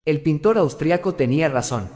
El pintor austriaco tenía razón.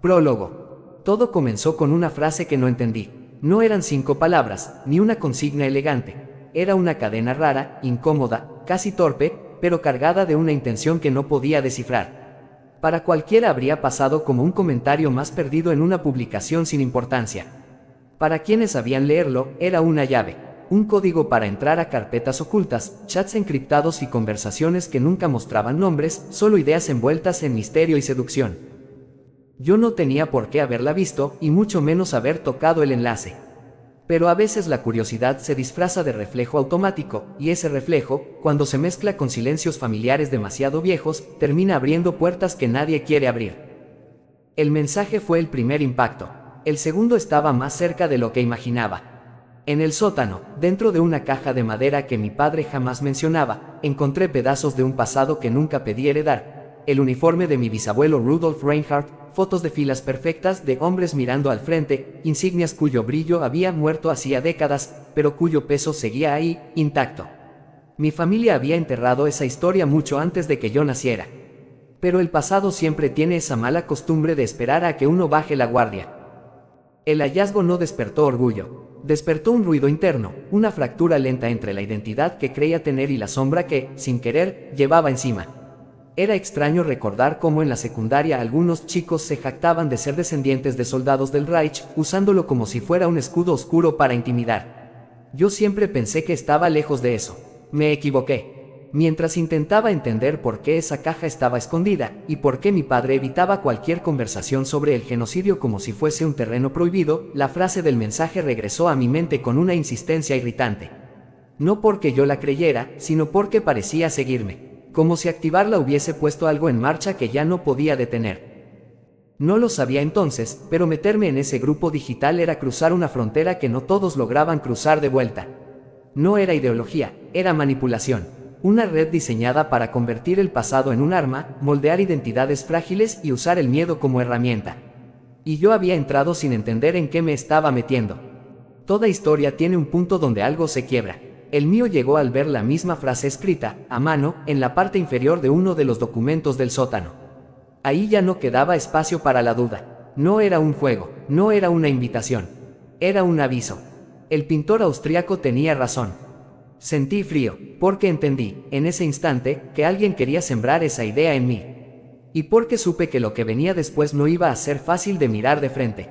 Prólogo. Todo comenzó con una frase que no entendí. No eran 5 palabras, ni una consigna elegante. Era una cadena rara, incómoda, casi torpe, pero cargada de una intención que no podía descifrar. Para cualquiera habría pasado como un comentario más perdido en una publicación sin importancia. Para quienes sabían leerlo, era una llave, un código para entrar a carpetas ocultas, chats encriptados y conversaciones que nunca mostraban nombres, solo ideas envueltas en misterio y seducción. Yo no tenía por qué haberla visto, y mucho menos haber tocado el enlace. Pero a veces la curiosidad se disfraza de reflejo automático, y ese reflejo, cuando se mezcla con silencios familiares demasiado viejos, termina abriendo puertas que nadie quiere abrir. El mensaje fue el primer impacto. El segundo estaba más cerca de lo que imaginaba. En el sótano, dentro de una caja de madera que mi padre jamás mencionaba, encontré pedazos de un pasado que nunca pedí heredar. El uniforme de mi bisabuelo Rudolf Reinhardt, fotos de filas perfectas de hombres mirando al frente, insignias cuyo brillo había muerto hacía décadas, pero cuyo peso seguía ahí, intacto. Mi familia había enterrado esa historia mucho antes de que yo naciera. Pero el pasado siempre tiene esa mala costumbre de esperar a que uno baje la guardia. El hallazgo no despertó orgullo. Despertó un ruido interno, una fractura lenta entre la identidad que creía tener y la sombra que, sin querer, llevaba encima. Era extraño recordar cómo en la secundaria algunos chicos se jactaban de ser descendientes de soldados del Reich, usándolo como si fuera un escudo oscuro para intimidar. Yo siempre pensé que estaba lejos de eso. Me equivoqué. Mientras intentaba entender por qué esa caja estaba escondida, y por qué mi padre evitaba cualquier conversación sobre el genocidio como si fuese un terreno prohibido, la frase del mensaje regresó a mi mente con una insistencia irritante. No porque yo la creyera, sino porque parecía seguirme. Como si activarla hubiese puesto algo en marcha que ya no podía detener. No lo sabía entonces, pero meterme en ese grupo digital era cruzar una frontera que no todos lograban cruzar de vuelta. No era ideología, era manipulación. Una red diseñada para convertir el pasado en un arma, moldear identidades frágiles y usar el miedo como herramienta. Y yo había entrado sin entender en qué me estaba metiendo. Toda historia tiene un punto donde algo se quiebra. El mío llegó al ver la misma frase escrita, a mano, en la parte inferior de uno de los documentos del sótano. Ahí ya no quedaba espacio para la duda. No era un juego, no era una invitación. Era un aviso. El pintor austriaco tenía razón. Sentí frío, porque entendí, en ese instante, que alguien quería sembrar esa idea en mí. Y porque supe que lo que venía después no iba a ser fácil de mirar de frente.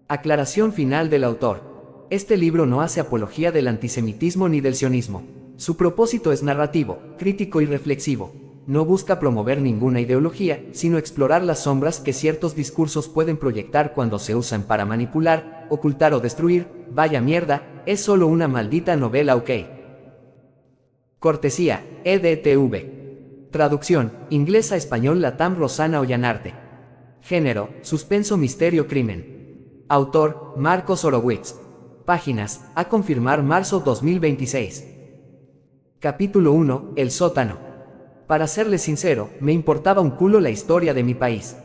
Aclaración final del autor. Este libro no hace apología del antisemitismo ni del sionismo. Su propósito es narrativo, crítico y reflexivo. No busca promover ninguna ideología, sino explorar las sombras que ciertos discursos pueden proyectar cuando se usan para manipular, ocultar o destruir. Vaya mierda, es solo una maldita novela, ok. Cortesía, EDTV. Traducción, inglés a español Latam Rosana Ollanarte. Género, suspenso misterio crimen. Autor, Marcos Horowitz. Páginas, a confirmar marzo 2026. Capítulo 1, El sótano. Para serle sincero, me importaba un culo la historia de mi país.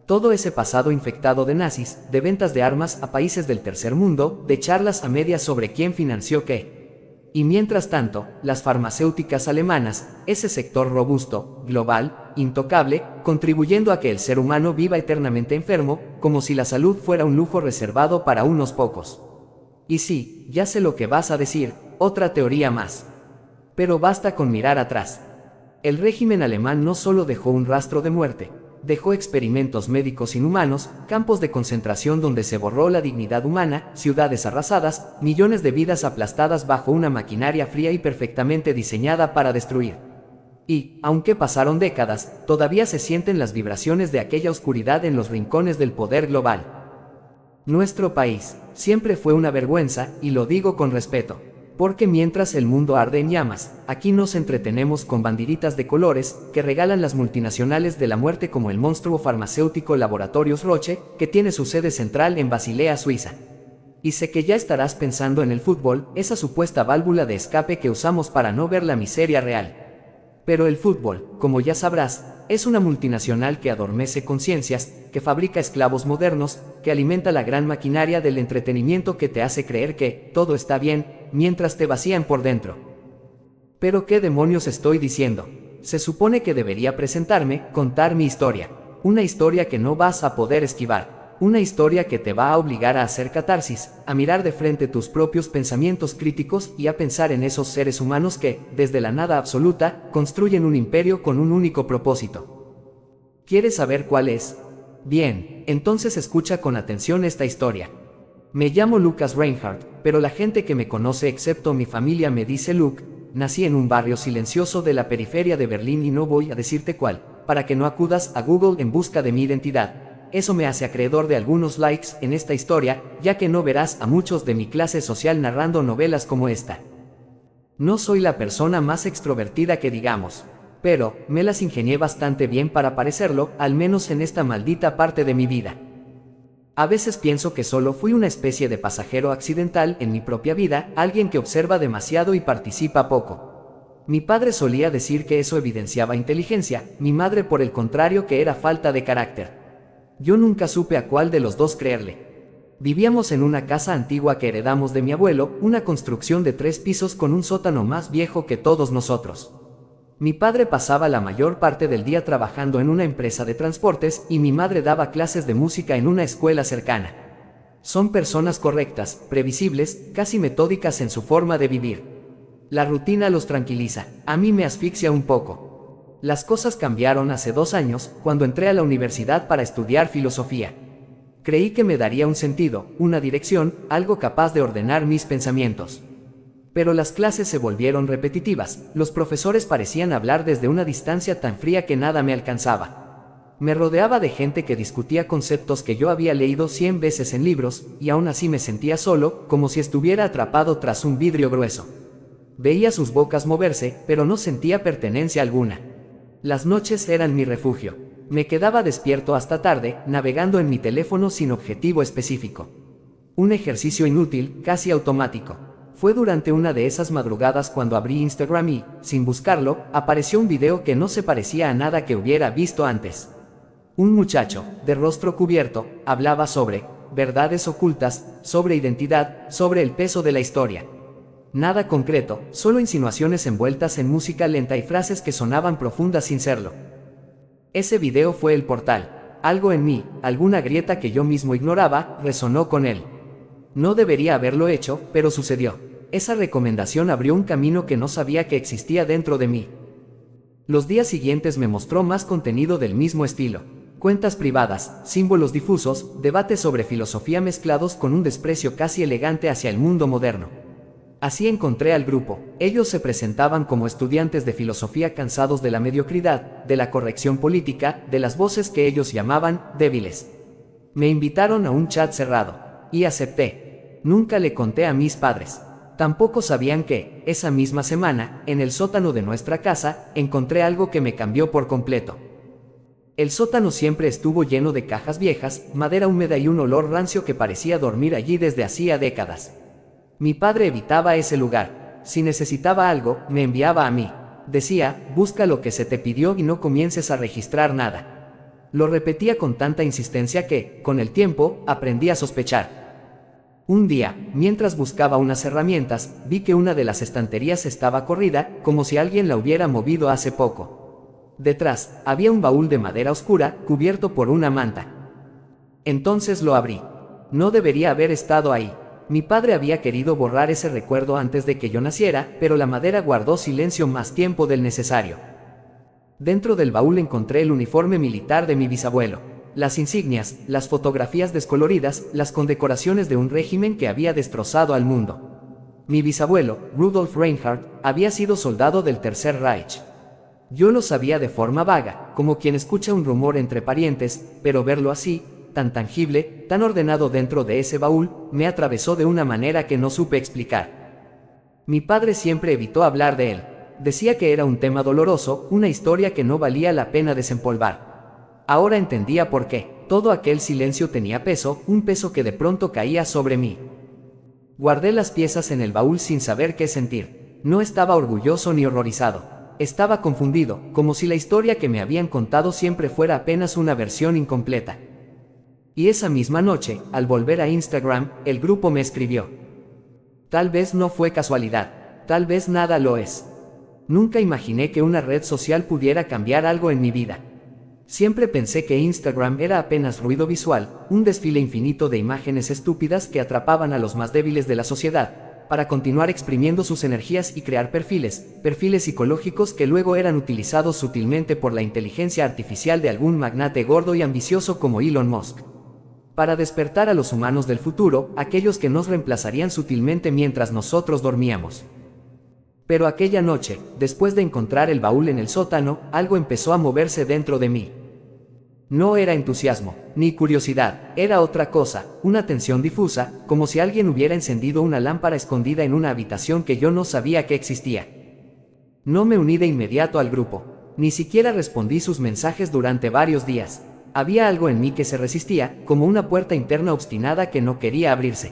Todo ese pasado infectado de nazis, de ventas de armas a países del tercer mundo, de charlas a medias sobre quién financió qué. Y mientras tanto, las farmacéuticas alemanas, ese sector robusto, global, intocable, contribuyendo a que el ser humano viva eternamente enfermo, como si la salud fuera un lujo reservado para unos pocos. Y sí, ya sé lo que vas a decir, otra teoría más. Pero basta con mirar atrás. El régimen alemán no solo dejó un rastro de muerte, dejó experimentos médicos inhumanos, campos de concentración donde se borró la dignidad humana, ciudades arrasadas, millones de vidas aplastadas bajo una maquinaria fría y perfectamente diseñada para destruir. Y, aunque pasaron décadas, todavía se sienten las vibraciones de aquella oscuridad en los rincones del poder global. Nuestro país siempre fue una vergüenza, y lo digo con respeto, porque mientras el mundo arde en llamas, aquí nos entretenemos con bandiditas de colores que regalan las multinacionales de la muerte como el monstruo farmacéutico Laboratorios Roche, que tiene su sede central en Basilea, Suiza. Y sé que ya estarás pensando en el fútbol, esa supuesta válvula de escape que usamos para no ver la miseria real. Pero el fútbol, como ya sabrás, es una multinacional que adormece conciencias, que fabrica esclavos modernos, que alimenta la gran maquinaria del entretenimiento que te hace creer que todo está bien, mientras te vacían por dentro. ¿Pero qué demonios estoy diciendo? Se supone que debería presentarme, contar mi historia. Una historia que no vas a poder esquivar. Una historia que te va a obligar a hacer catarsis, a mirar de frente tus propios pensamientos críticos y a pensar en esos seres humanos que, desde la nada absoluta, construyen un imperio con un único propósito. ¿Quieres saber cuál es? Bien, entonces escucha con atención esta historia. Me llamo Lucas Reinhardt, pero la gente que me conoce excepto mi familia me dice Luke. Nací en un barrio silencioso de la periferia de Berlín y no voy a decirte cuál, para que no acudas a Google en busca de mi identidad. Eso me hace acreedor de algunos likes en esta historia, ya que no verás a muchos de mi clase social narrando novelas como esta. No soy la persona más extrovertida que digamos, pero me las ingenié bastante bien para parecerlo, al menos en esta maldita parte de mi vida. A veces pienso que solo fui una especie de pasajero accidental en mi propia vida, alguien que observa demasiado y participa poco. Mi padre solía decir que eso evidenciaba inteligencia, mi madre por el contrario que era falta de carácter. Yo nunca supe a cuál de los dos creerle. Vivíamos en una casa antigua que heredamos de mi abuelo, una construcción de 3 pisos con un sótano más viejo que todos nosotros. Mi padre pasaba la mayor parte del día trabajando en una empresa de transportes y mi madre daba clases de música en una escuela cercana. Son personas correctas, previsibles, casi metódicas en su forma de vivir. La rutina los tranquiliza, a mí me asfixia un poco. Las cosas cambiaron hace 2 años, cuando entré a la universidad para estudiar filosofía. Creí que me daría un sentido, una dirección, algo capaz de ordenar mis pensamientos. Pero las clases se volvieron repetitivas, los profesores parecían hablar desde una distancia tan fría que nada me alcanzaba. Me rodeaba de gente que discutía conceptos que yo había leído 100 veces en libros, y aún así me sentía solo, como si estuviera atrapado tras un vidrio grueso. Veía sus bocas moverse, pero no sentía pertenencia alguna. Las noches eran mi refugio. Me quedaba despierto hasta tarde, navegando en mi teléfono sin objetivo específico. Un ejercicio inútil, casi automático. Fue durante una de esas madrugadas cuando abrí Instagram y, sin buscarlo, apareció un video que no se parecía a nada que hubiera visto antes. Un muchacho, de rostro cubierto, hablaba sobre verdades ocultas, sobre identidad, sobre el peso de la historia. Nada concreto, solo insinuaciones envueltas en música lenta y frases que sonaban profundas sin serlo. Ese video fue el portal. Algo en mí, alguna grieta que yo mismo ignoraba, resonó con él. No debería haberlo hecho, pero sucedió. Esa recomendación abrió un camino que no sabía que existía dentro de mí. Los días siguientes me mostró más contenido del mismo estilo. Cuentas privadas, símbolos difusos, debates sobre filosofía mezclados con un desprecio casi elegante hacia el mundo moderno. Así encontré al grupo. Ellos se presentaban como estudiantes de filosofía cansados de la mediocridad, de la corrección política, de las voces que ellos llamaban débiles. Me invitaron a un chat cerrado, y acepté. Nunca le conté a mis padres. Tampoco sabían que, esa misma semana, en el sótano de nuestra casa, encontré algo que me cambió por completo. El sótano siempre estuvo lleno de cajas viejas, madera húmeda y un olor rancio que parecía dormir allí desde hacía décadas. Mi padre evitaba ese lugar. Si necesitaba algo, me enviaba a mí. Decía, busca lo que se te pidió y no comiences a registrar nada. Lo repetía con tanta insistencia que, con el tiempo, aprendí a sospechar. Un día, mientras buscaba unas herramientas, vi que una de las estanterías estaba corrida, como si alguien la hubiera movido hace poco. Detrás, había un baúl de madera oscura, cubierto por una manta. Entonces lo abrí. No debería haber estado ahí. Mi padre había querido borrar ese recuerdo antes de que yo naciera, pero la madera guardó silencio más tiempo del necesario. Dentro del baúl encontré el uniforme militar de mi bisabuelo. Las insignias, las fotografías descoloridas, las condecoraciones de un régimen que había destrozado al mundo. Mi bisabuelo, Rudolf Reinhardt, había sido soldado del Tercer Reich. Yo lo sabía de forma vaga, como quien escucha un rumor entre parientes, pero verlo así, tan tangible, tan ordenado dentro de ese baúl, me atravesó de una manera que no supe explicar. Mi padre siempre evitó hablar de él. Decía que era un tema doloroso, una historia que no valía la pena desempolvar. Ahora entendía por qué. Todo aquel silencio tenía peso, un peso que de pronto caía sobre mí. Guardé las piezas en el baúl sin saber qué sentir. No estaba orgulloso ni horrorizado. Estaba confundido, como si la historia que me habían contado siempre fuera apenas una versión incompleta. Y esa misma noche, al volver a Instagram, el grupo me escribió. Tal vez no fue casualidad. Tal vez nada lo es. Nunca imaginé que una red social pudiera cambiar algo en mi vida. Siempre pensé que Instagram era apenas ruido visual, un desfile infinito de imágenes estúpidas que atrapaban a los más débiles de la sociedad, para continuar exprimiendo sus energías y crear perfiles psicológicos que luego eran utilizados sutilmente por la inteligencia artificial de algún magnate gordo y ambicioso como Elon Musk. Para despertar a los humanos del futuro, aquellos que nos reemplazarían sutilmente mientras nosotros dormíamos. Pero aquella noche, después de encontrar el baúl en el sótano, algo empezó a moverse dentro de mí. No era entusiasmo, ni curiosidad, era otra cosa, una tensión difusa, como si alguien hubiera encendido una lámpara escondida en una habitación que yo no sabía que existía. No me uní de inmediato al grupo, ni siquiera respondí sus mensajes durante varios días. Había algo en mí que se resistía, como una puerta interna obstinada que no quería abrirse.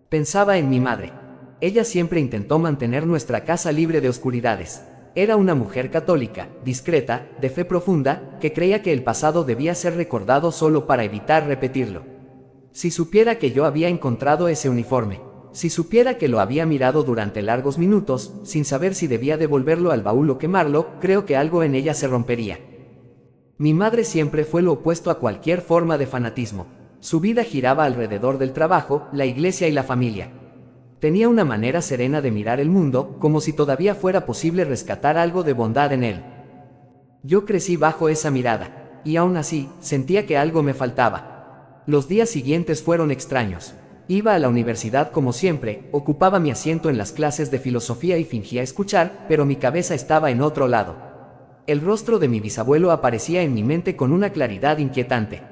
Pensaba en mi madre. Ella siempre intentó mantener nuestra casa libre de oscuridades. Era una mujer católica, discreta, de fe profunda, que creía que el pasado debía ser recordado solo para evitar repetirlo. Si supiera que yo había encontrado ese uniforme, si supiera que lo había mirado durante largos minutos, sin saber si debía devolverlo al baúl o quemarlo, creo que algo en ella se rompería. Mi madre siempre fue lo opuesto a cualquier forma de fanatismo. Su vida giraba alrededor del trabajo, la iglesia y la familia. Tenía una manera serena de mirar el mundo, como si todavía fuera posible rescatar algo de bondad en él. Yo crecí bajo esa mirada, y aún así, sentía que algo me faltaba. Los días siguientes fueron extraños. Iba a la universidad como siempre, ocupaba mi asiento en las clases de filosofía y fingía escuchar, pero mi cabeza estaba en otro lado. El rostro de mi bisabuelo aparecía en mi mente con una claridad inquietante.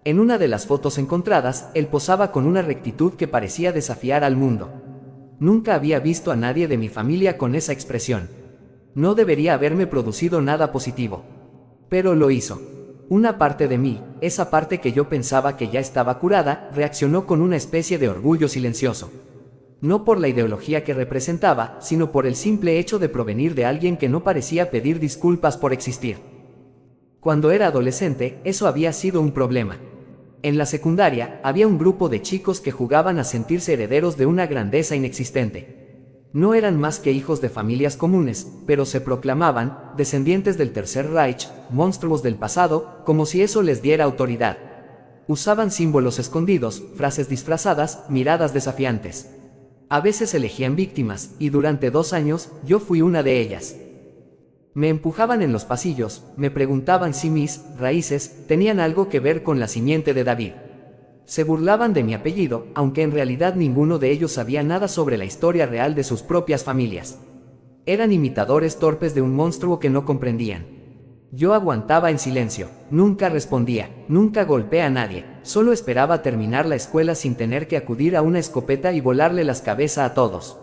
En una de las fotos encontradas, él posaba con una rectitud que parecía desafiar al mundo. Nunca había visto a nadie de mi familia con esa expresión. No debería haberme producido nada positivo. Pero lo hizo. Una parte de mí, esa parte que yo pensaba que ya estaba curada, reaccionó con una especie de orgullo silencioso. No por la ideología que representaba, sino por el simple hecho de provenir de alguien que no parecía pedir disculpas por existir. Cuando era adolescente, eso había sido un problema. En la secundaria, había un grupo de chicos que jugaban a sentirse herederos de una grandeza inexistente. No eran más que hijos de familias comunes, pero se proclamaban descendientes del Tercer Reich, monstruos del pasado, como si eso les diera autoridad. Usaban símbolos escondidos, frases disfrazadas, miradas desafiantes. A veces elegían víctimas, y durante 2 años, yo fui una de ellas. Me empujaban en los pasillos, me preguntaban si mis raíces tenían algo que ver con la simiente de David. Se burlaban de mi apellido, aunque en realidad ninguno de ellos sabía nada sobre la historia real de sus propias familias. Eran imitadores torpes de un monstruo que no comprendían. Yo aguantaba en silencio, nunca respondía, nunca golpeé a nadie, solo esperaba terminar la escuela sin tener que acudir a una escopeta y volarle las cabezas a todos.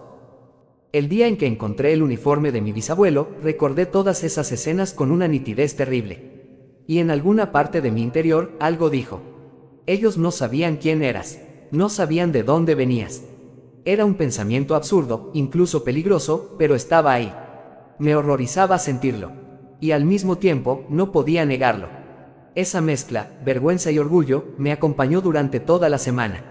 El día en que encontré el uniforme de mi bisabuelo, recordé todas esas escenas con una nitidez terrible. Y en alguna parte de mi interior, algo dijo. Ellos no sabían quién eras, no sabían de dónde venías. Era un pensamiento absurdo, incluso peligroso, pero estaba ahí. Me horrorizaba sentirlo. Y al mismo tiempo, no podía negarlo. Esa mezcla, vergüenza y orgullo, me acompañó durante toda la semana.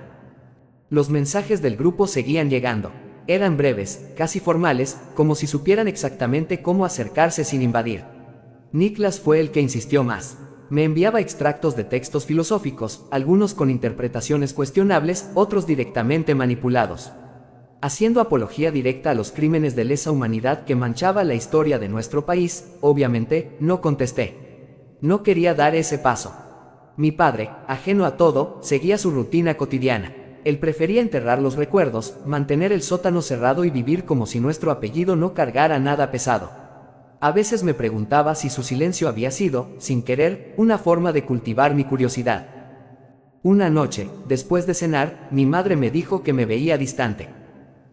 Los mensajes del grupo seguían llegando. Eran breves, casi formales, como si supieran exactamente cómo acercarse sin invadir. Niklas fue el que insistió más. Me enviaba extractos de textos filosóficos, algunos con interpretaciones cuestionables, otros directamente manipulados. Haciendo apología directa a los crímenes de lesa humanidad que manchaba la historia de nuestro país, obviamente, no contesté. No quería dar ese paso. Mi padre, ajeno a todo, seguía su rutina cotidiana. Él prefería enterrar los recuerdos, mantener el sótano cerrado y vivir como si nuestro apellido no cargara nada pesado. A veces me preguntaba si su silencio había sido, sin querer, una forma de cultivar mi curiosidad. Una noche, después de cenar, mi madre me dijo que me veía distante.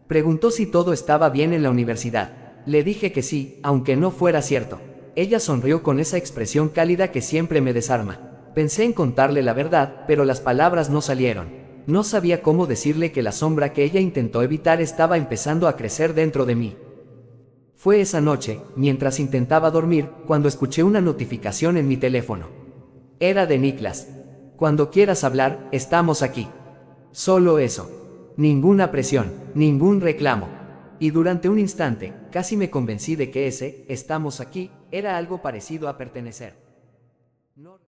Preguntó si todo estaba bien en la universidad. Le dije que sí, aunque no fuera cierto. Ella sonrió con esa expresión cálida que siempre me desarma. Pensé en contarle la verdad, pero las palabras no salieron. No sabía cómo decirle que la sombra que ella intentó evitar estaba empezando a crecer dentro de mí. Fue esa noche, mientras intentaba dormir, cuando escuché una notificación en mi teléfono. Era de Niklas. Cuando quieras hablar, estamos aquí. Solo eso. Ninguna presión, ningún reclamo. Y durante un instante, casi me convencí de que ese, estamos aquí, era algo parecido a pertenecer. No.